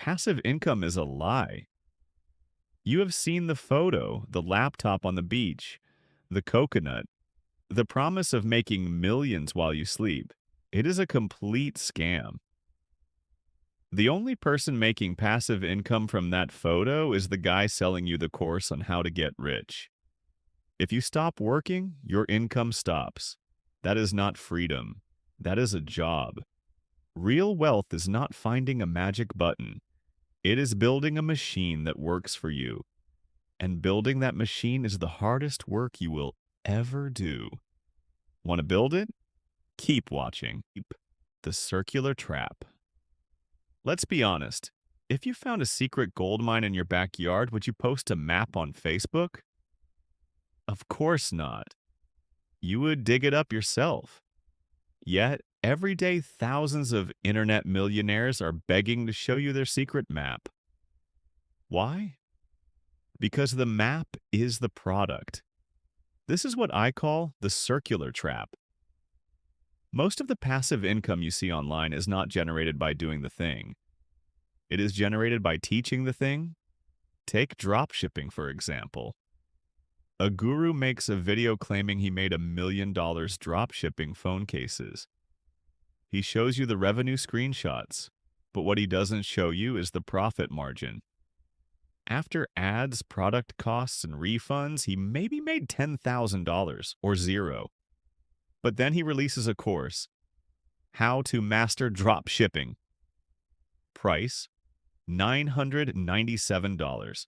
passive income is a lie. You have seen the photo, the laptop on the beach, the coconut, the promise of making millions while you sleep. It is a complete scam. The only person making passive income from that photo is the guy selling you the course on how to get rich. If you stop working, your income stops. That is not freedom. That is a job. Real wealth is not finding a magic button. It is building a machine that works for you. And building that machine is the hardest work you will ever do. Want to build it? Keep watching. The Circular Trap. Let's be honest. If you found a secret gold mine in your backyard, would you post a map on Facebook? Of course not. You would dig it up yourself. Yet, every day thousands of internet millionaires are begging to show you their secret map. Why? Because the map is the product. This is what I call the circular trap. Most of the passive income you see online is not generated by doing the thing. It is generated by teaching the thing. Take dropshipping, for example. A guru makes a video claiming he made $1 million dropshipping phone cases. He shows you the revenue screenshots, but what he doesn't show you is the profit margin. After ads, product costs, and refunds, he maybe made $10,000 or zero. But then he releases a course, How to Master Drop Shipping. Price, $997.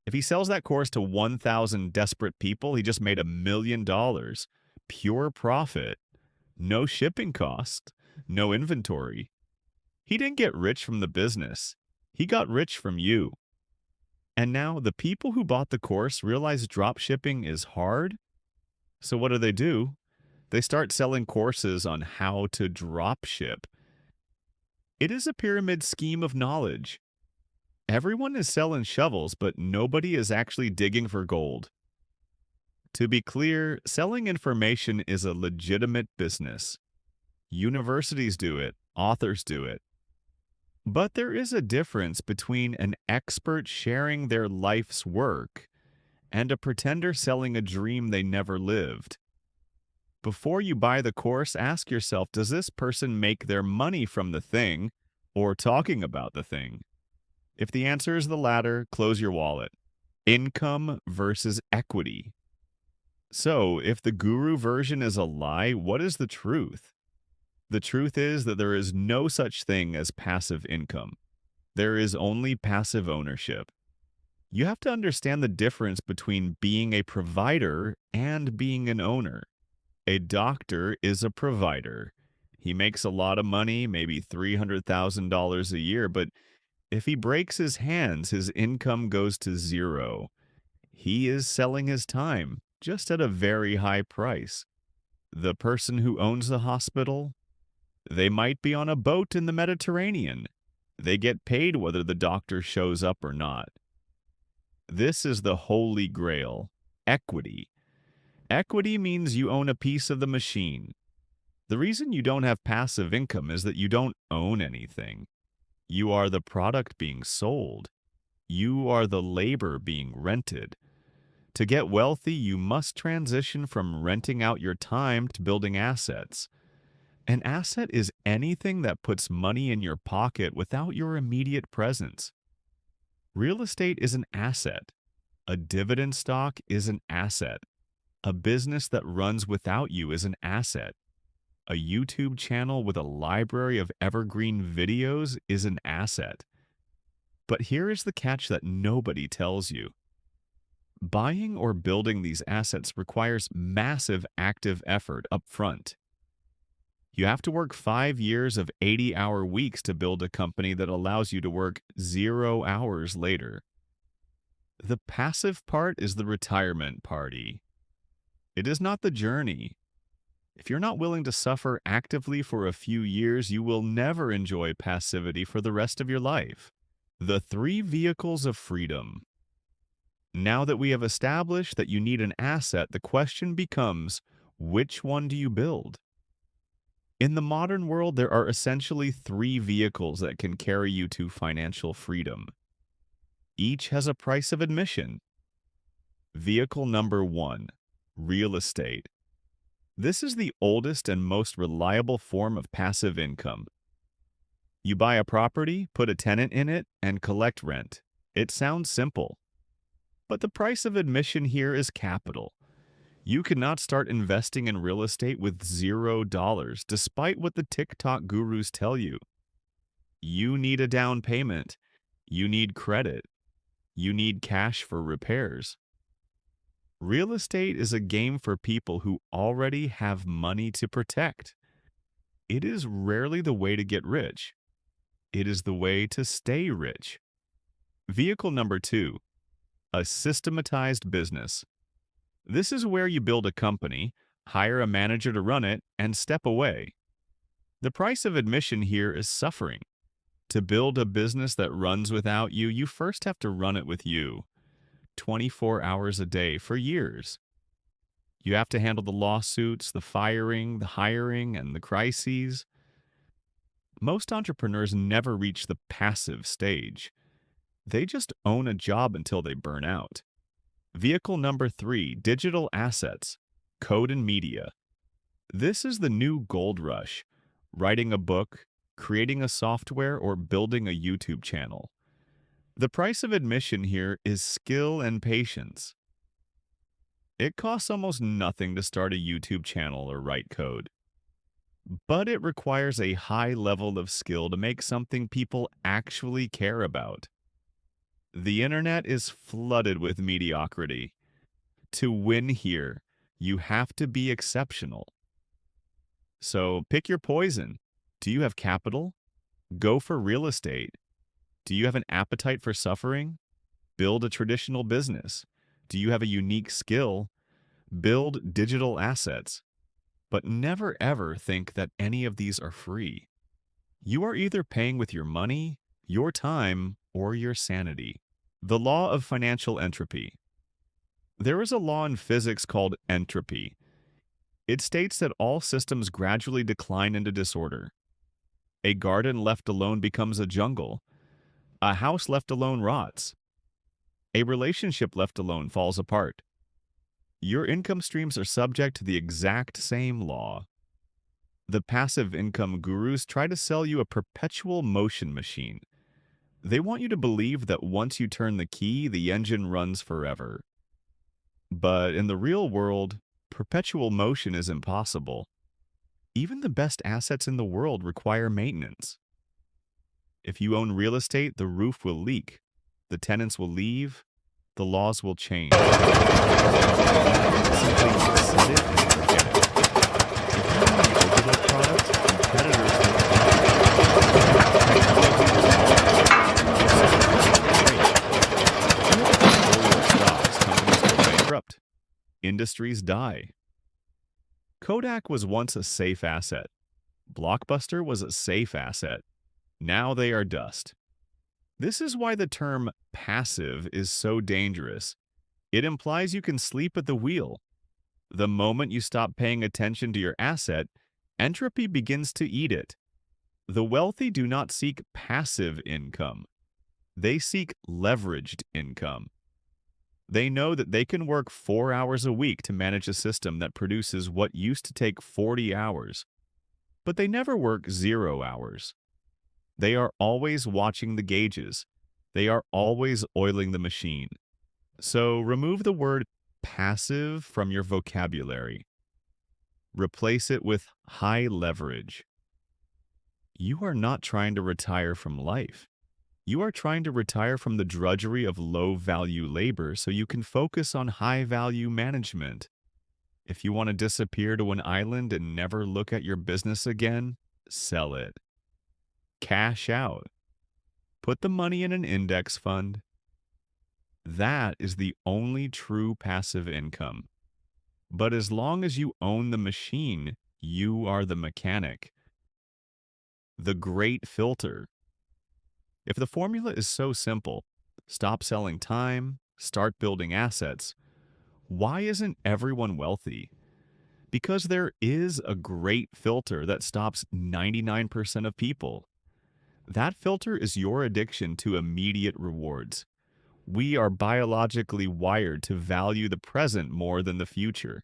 If he sells that course to 1,000 desperate people, he just made $1 million. Pure profit. No shipping cost. No inventory. He didn't get rich from the business. He got rich from you. And now the people who bought the course realize drop shipping is hard. So what do? They start selling courses on how to drop ship. It is a pyramid scheme of knowledge. Everyone is selling shovels, but nobody is actually digging for gold. To be clear, selling information is a legitimate business. Universities do it, authors do it. But there is a difference between an expert sharing their life's work and a pretender selling a dream they never lived. Before you buy the course, ask yourself, does this person make their money from the thing or talking about the thing? If the answer is the latter, close your wallet. Income versus equity. So, if the guru version is a lie, what is the truth? The truth is that there is no such thing as passive income. There is only passive ownership. You have to understand the difference between being a provider and being an owner. A doctor is a provider. He makes a lot of money, maybe $300,000 a year, but if he breaks his hands, his income goes to zero. He is selling his time, just at a very high price. The person who owns the hospital, they might be on a boat in the Mediterranean. They get paid whether the doctor shows up or not. This is the holy grail, equity. Equity means you own a piece of the machine. The reason you don't have passive income is that you don't own anything. You are the product being sold. You are the labor being rented. To get wealthy, you must transition from renting out your time to building assets. An asset is anything that puts money in your pocket without your immediate presence. Real estate is an asset. A dividend stock is an asset. A business that runs without you is an asset. A YouTube channel with a library of evergreen videos is an asset. But here is the catch that nobody tells you. Buying or building these assets requires massive active effort up front. You have to work 5 years of 80-hour weeks to build a company that allows you to work 0 hours later. The passive part is the retirement party. It is not the journey. If you're not willing to suffer actively for a few years, you will never enjoy passivity for the rest of your life. The 3 vehicles of freedom. Now that we have established that you need an asset, the question becomes, which one do you build? In the modern world, there are essentially three vehicles that can carry you to financial freedom. Each has a price of admission. Vehicle number one, real estate. This is the oldest and most reliable form of passive income. You buy a property, put a tenant in it, and collect rent. It sounds simple. But the price of admission here is capital. You cannot start investing in real estate with $0, despite what the TikTok gurus tell you. You need a down payment. You need credit. You need cash for repairs. Real estate is a game for people who already have money to protect. It is rarely the way to get rich. It is the way to stay rich. Vehicle number two, a systematized business. This is where you build a company, hire a manager to run it, and step away. The price of admission here is suffering. To build a business that runs without you, you first have to run it with you, 24 hours a day for years. You have to handle the lawsuits, the firing, the hiring, and the crises. Most entrepreneurs never reach the passive stage. They just own a job until they burn out. Vehicle number three, digital assets, code and media. This is the new gold rush. Writing a book, creating a software, or building a YouTube channel. The price of admission here is skill and patience. It costs almost nothing to start a YouTube channel or write code. But it requires a high level of skill to make something people actually care about. The internet is flooded with mediocrity. To win here, you have to be exceptional. So pick your poison. Do you have capital? Go for real estate. Do you have an appetite for suffering? Build a traditional business. Do you have a unique skill? Build digital assets. But never ever think that any of these are free. You are either paying with your money, your time, or your sanity. The law of financial entropy. There is a law in physics called entropy. It states that all systems gradually decline into disorder. A garden left alone becomes a jungle. A house left alone rots. A relationship left alone falls apart. Your income streams are subject to the exact same law. The passive income gurus try to sell you a perpetual motion machine. They want you to believe that once you turn the key, the engine runs forever. But in the real world, perpetual motion is impossible. Even the best assets in the world require maintenance. If you own real estate, the roof will leak, the tenants will leave, the laws will change. Simply set it and forget it. If you own digital products, competitors will bankrupt. Industries die. Kodak was once a safe asset. Blockbuster was a safe asset. Now they are dust. This is why the term passive is so dangerous. It implies you can sleep at the wheel. The moment you stop paying attention to your asset, entropy begins to eat it. The wealthy do not seek passive income. They seek leveraged income. They know that they can work 4 hours a week to manage a system that produces what used to take 40 hours. But they never work 0 hours. They are always watching the gauges. They are always oiling the machine. So remove the word passive from your vocabulary. Replace it with high leverage. You are not trying to retire from life. You are trying to retire from the drudgery of low-value labor so you can focus on high-value management. If you want to disappear to an island and never look at your business again, sell it. Cash out. Put the money in an index fund. That is the only true passive income. But as long as you own the machine, you are the mechanic. The great filter. If the formula is so simple, stop selling time, start building assets, why isn't everyone wealthy? Because there is a great filter that stops 99% of people. That filter is your addiction to immediate rewards. We are biologically wired to value the present more than the future.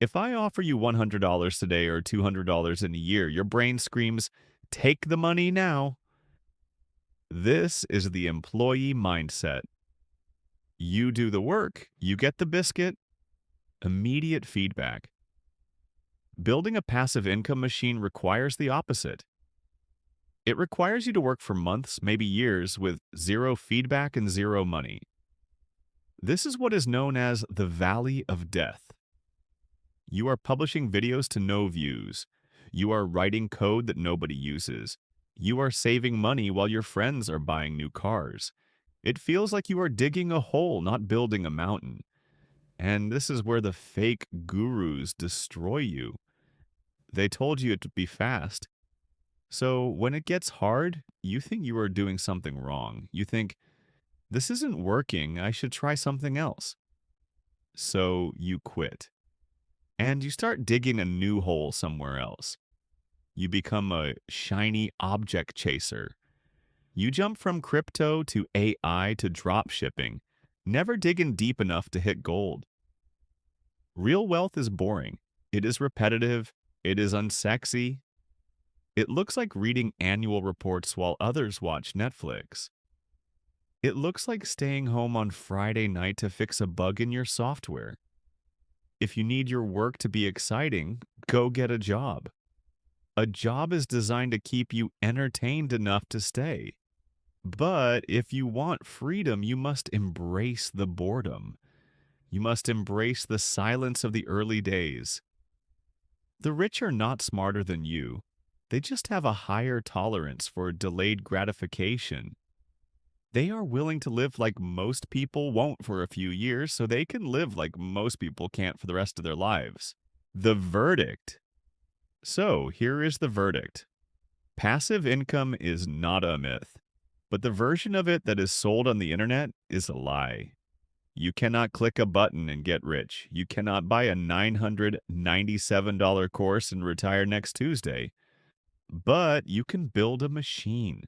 If I offer you $100 today or $200 in a year, your brain screams, "Take the money now." This is the employee mindset. You do the work, you get the biscuit, immediate feedback. Building a passive income machine requires the opposite. It requires you to work for months, maybe years, with zero feedback and zero money. This is what is known as the Valley of Death. You are publishing videos to no views. You are writing code that nobody uses. You are saving money while your friends are buying new cars. It feels like you are digging a hole, not building a mountain. And this is where the fake gurus destroy you. They told you it would be fast. So when it gets hard, you think you are doing something wrong. You think, this isn't working, I should try something else. So you quit. And you start digging a new hole somewhere else. You become a shiny object chaser. You jump from crypto to AI to drop shipping, never digging deep enough to hit gold. Real wealth is boring. It is repetitive. It is unsexy. It looks like reading annual reports while others watch Netflix. It looks like staying home on Friday night to fix a bug in your software. If you need your work to be exciting, go get a job. A job is designed to keep you entertained enough to stay. But if you want freedom, you must embrace the boredom. You must embrace the silence of the early days. The rich are not smarter than you. They just have a higher tolerance for delayed gratification. They are willing to live like most people won't for a few years, so they can live like most people can't for the rest of their lives. The verdict. So here is the verdict. Passive income is not a myth, but the version of it that is sold on the internet is a lie. You cannot click a button and get rich. You cannot buy a $997 course and retire next Tuesday. But you can build a machine.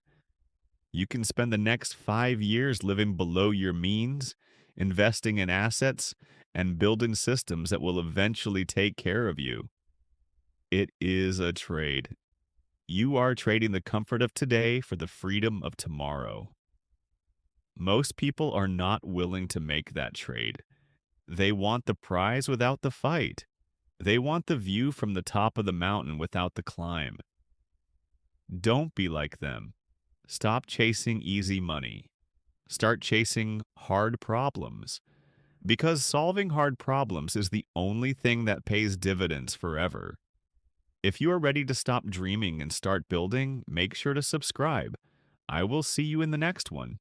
You can spend the next 5 years living below your means, investing in assets, and building systems that will eventually take care of you. It is a trade. You are trading the comfort of today for the freedom of tomorrow. Most people are not willing to make that trade. They want the prize without the fight. They want the view from the top of the mountain without the climb. Don't be like them. Stop chasing easy money. Start chasing hard problems. Because solving hard problems is the only thing that pays dividends forever. If you are ready to stop dreaming and start building, make sure to subscribe. I will see you in the next one.